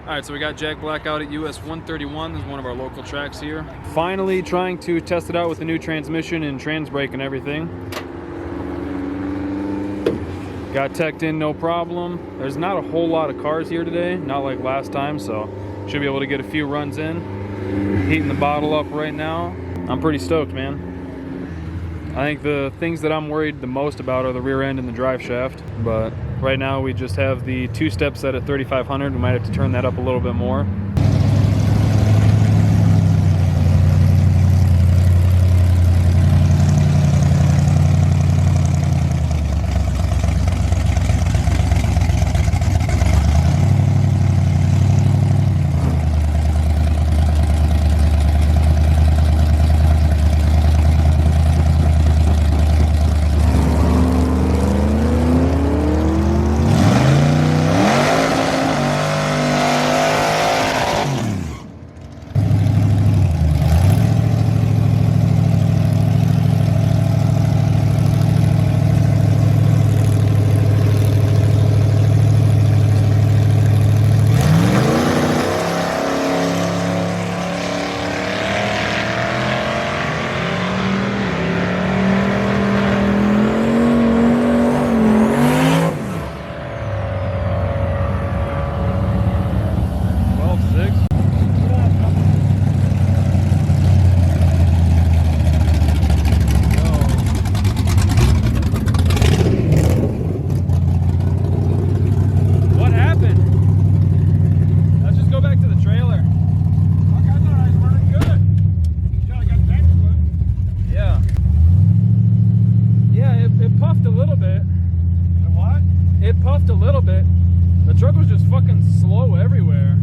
Alright, so we got Jack Black out at US 131. This is one of our local tracks here. Finally trying to test it out with the new transmission and trans brake and everything. Got teched in, no problem. There's not a whole lot of cars here today, not like last time, so should be able to get a few runs in. Heating the bottle up right now. I'm pretty stoked, man. I think the things that I'm worried the most about are the rear end and the drive shaft, but right now we just have the two-step set at 3,500. We might have to turn that up a little bit more. A little bit. The truck was just fucking slow everywhere.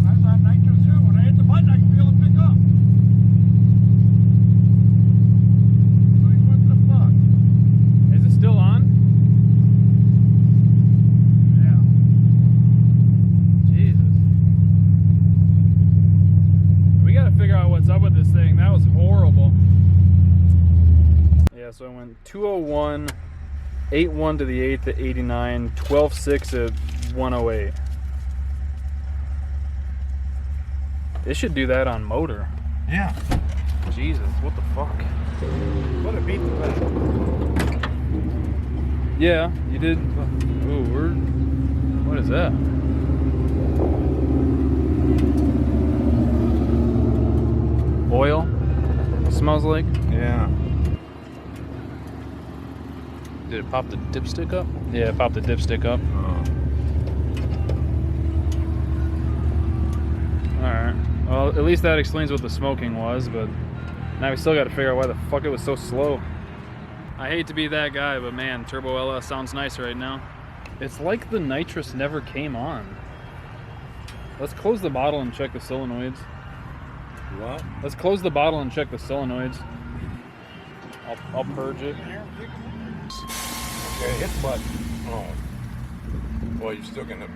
I was on nitro too. When I hit the button, I could feel it pick up. Like, what the fuck? Is it still on? Yeah. Jesus. We gotta figure out what's up with this thing. That was horrible. Yeah, so I went 201. 8-1 to the 8th at 89, 12-6 at 108. It should do that on motor. Yeah. Jesus, what the fuck? What a beat the back. Yeah, you did. Ooh, what is that? Oil? Smells like? Yeah. Did it pop the dipstick up? Yeah, it popped the dipstick up. Alright. Well, at least that explains what the smoking was, but now we still got to figure out why the fuck it was so slow. I hate to be that guy, but man, Turbo LS sounds nice right now. It's like the nitrous never came on. Let's close the bottle and check the solenoids. What? Let's close the bottle and check the solenoids. I'll purge it. Okay, hit the button. Oh. Well, you're still gonna...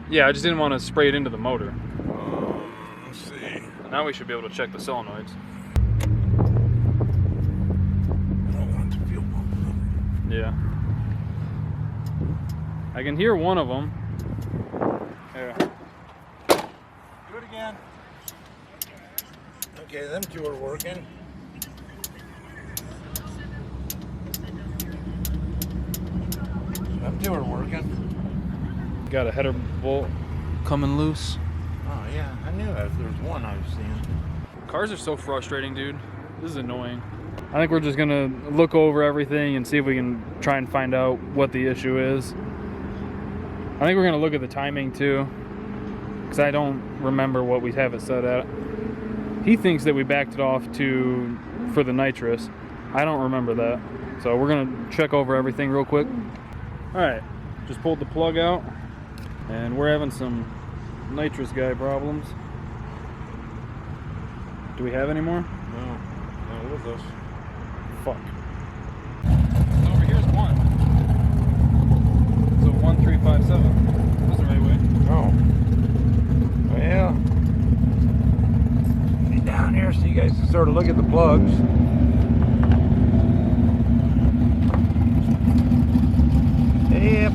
Yeah, I just didn't want to spray it into the motor. Let's see. Now we should be able to check the solenoids. I don't want it to feel bumped. Yeah. I can hear one of them. Yeah. Do it again. Okay, them two are working. Them two are working. Got a header bolt coming loose. Oh yeah, I knew that. There was one I was seeing. Cars are so frustrating, dude. This is annoying. I think we're just gonna look over everything and see if we can try and find out what the issue is. I think we're gonna look at the timing too, because I don't remember what we have it set at. He thinks that we backed it off for the nitrous. I don't remember that. So we're gonna check over everything real quick. Alright, just pulled the plug out, and we're having some nitrous guy problems. Do we have any more? No, no, look at this. Fuck. Over here's one. So 1357. That's the right way. Oh. Well, be down here so you guys can sort of look at the plugs. Yep.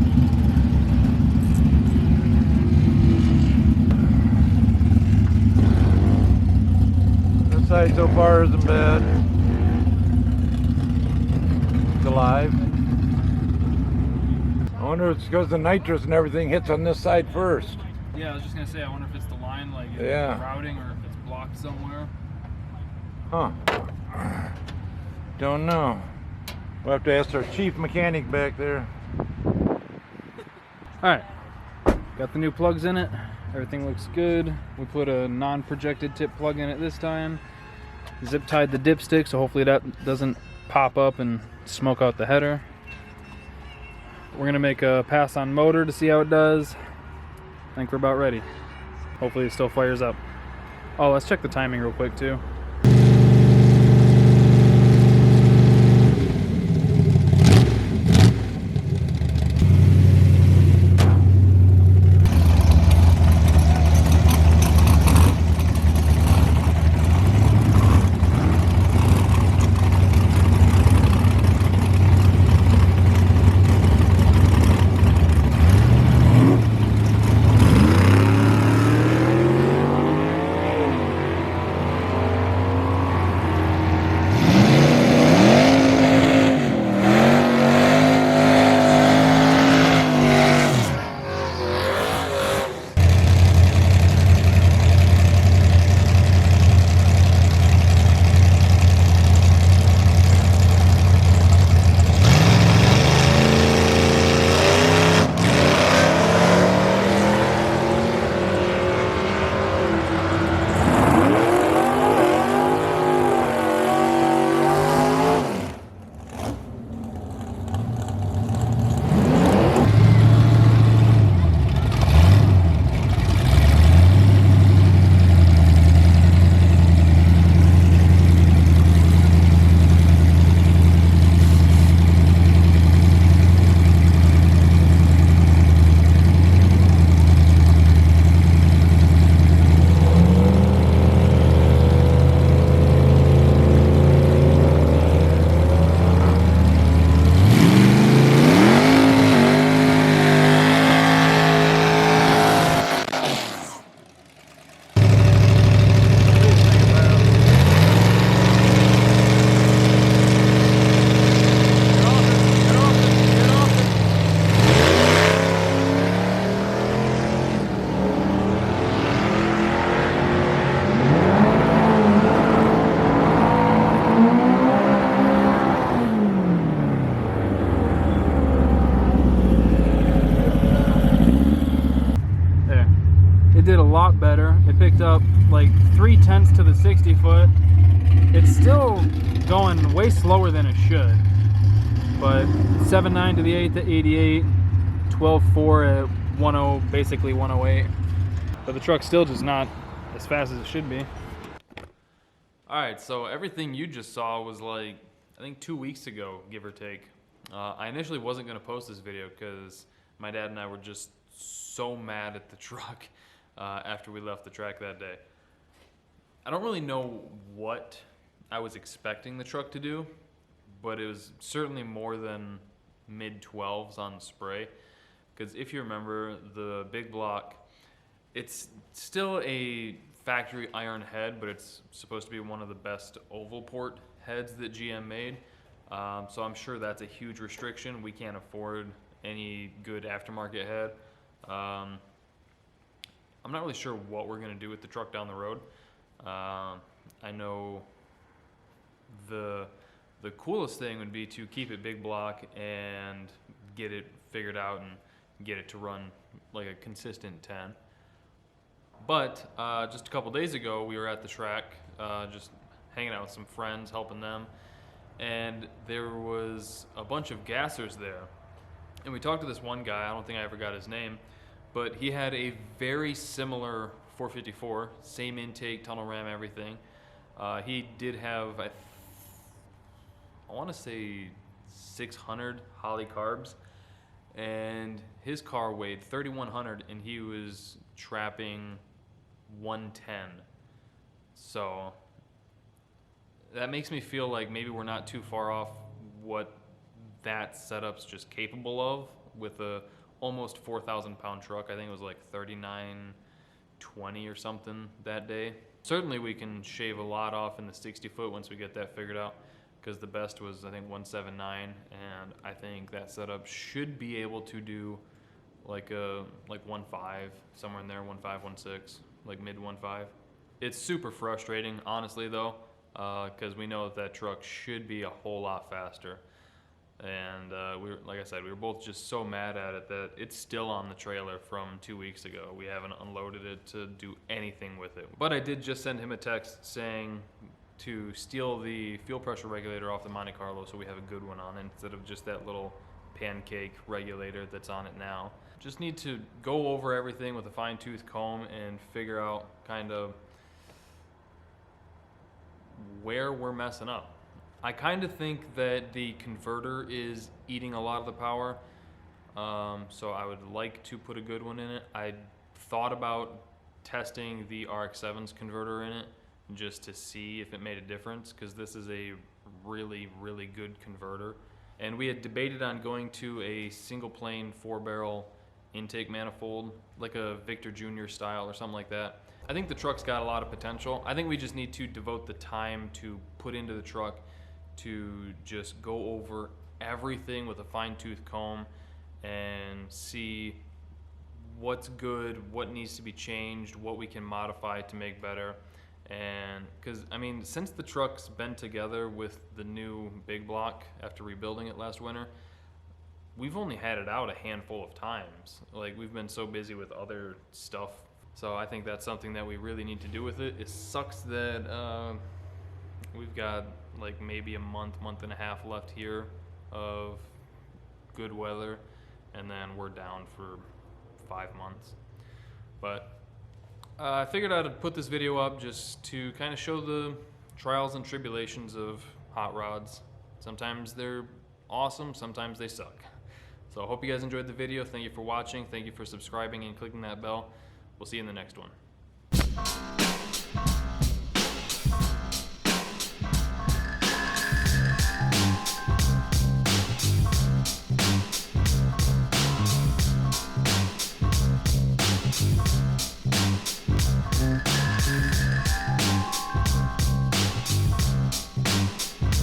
so far isn't bad. It's alive. I wonder if it's because the nitrous and everything hits on this side first. Yeah, I was just gonna say, I wonder if it's the line, like Yeah. routing, or if it's blocked somewhere. Huh. Don't know. We'll have to ask our chief mechanic back there. Alright, got the new plugs in it. Everything looks good. We put a non-projected tip plug in it this time. Zip tied the dipstick, so hopefully that doesn't pop up and smoke out the header. We're gonna make a pass on motor to see how it does. I think we're about ready. Hopefully it still fires up. Oh, let's check the timing real quick too. Did a lot better. It picked up like 3/10 to the 60 foot. It's still going way slower than it should, but 7.9 to the 8th at 88, 12.4 at 10, basically 108. But the truck's still just not as fast as it should be. All right, so everything you just saw was like, I think 2 weeks ago, give or take. I initially wasn't gonna post this video because my dad and I were just so mad at the truck after we left the track that day. I don't really know what I was expecting the truck to do, but it was certainly more than mid-12s on spray. Because if you remember, the big block, it's still a factory iron head, but it's supposed to be one of the best oval port heads that GM made. So I'm sure that's a huge restriction. We can't afford any good aftermarket head. I'm not really sure what we're gonna do with the truck down the road. I know the coolest thing would be to keep it big block and get it figured out and get it to run like a consistent 10. But just a couple days ago, we were at the track, just hanging out with some friends, helping them, and there was a bunch of gassers there. And we talked to this one guy, I don't think I ever got his name, but he had a very similar 454, same intake, tunnel ram, everything. He did have, I want to say 600 Holly carbs, and his car weighed 3,100 and he was trapping 110. So that makes me feel like maybe we're not too far off what that setup's just capable of with a almost 4,000 pound truck. I think it was like 3,920 or something that day. Certainly we can shave a lot off in the 60 foot once we get that figured out, because the best was I think 179, and I think that setup should be able to do like 1.5, somewhere in there, 1.5, 1.6, like mid 1.5. It's super frustrating, honestly though, because we know that truck should be a whole lot faster. And like I said, we were both just so mad at it that it's still on the trailer from 2 weeks ago. We haven't unloaded it to do anything with it. But I did just send him a text saying to steal the fuel pressure regulator off the Monte Carlo so we have a good one on it instead of just that little pancake regulator that's on it now. Just need to go over everything with a fine-tooth comb and figure out kind of where we're messing up. I kind of think that the converter is eating a lot of the power, so I would like to put a good one in it. I thought about testing the RX-7's converter in it just to see if it made a difference, because this is a really, really good converter. And we had debated on going to a single plane 4-barrel intake manifold, like a Victor Jr. style or something like that. I think the truck's got a lot of potential. I think we just need to devote the time to put into the truck to just go over everything with a fine-tooth comb and see what's good, what needs to be changed, what we can modify to make better. And because I mean, since the truck's been together with the new big block after rebuilding it last winter, we've only had it out a handful of times. Like, we've been so busy with other stuff. So I think that's something that we really need to do with it. It sucks that we've got like maybe a month and a half left here of good weather, and then we're down for 5 months. But I figured I'd put this video up just to kind of show the trials and tribulations of hot rods. Sometimes they're awesome, sometimes they suck. So I hope you guys enjoyed the video. Thank you for watching. Thank you for subscribing and clicking that bell. We'll see you in the next one.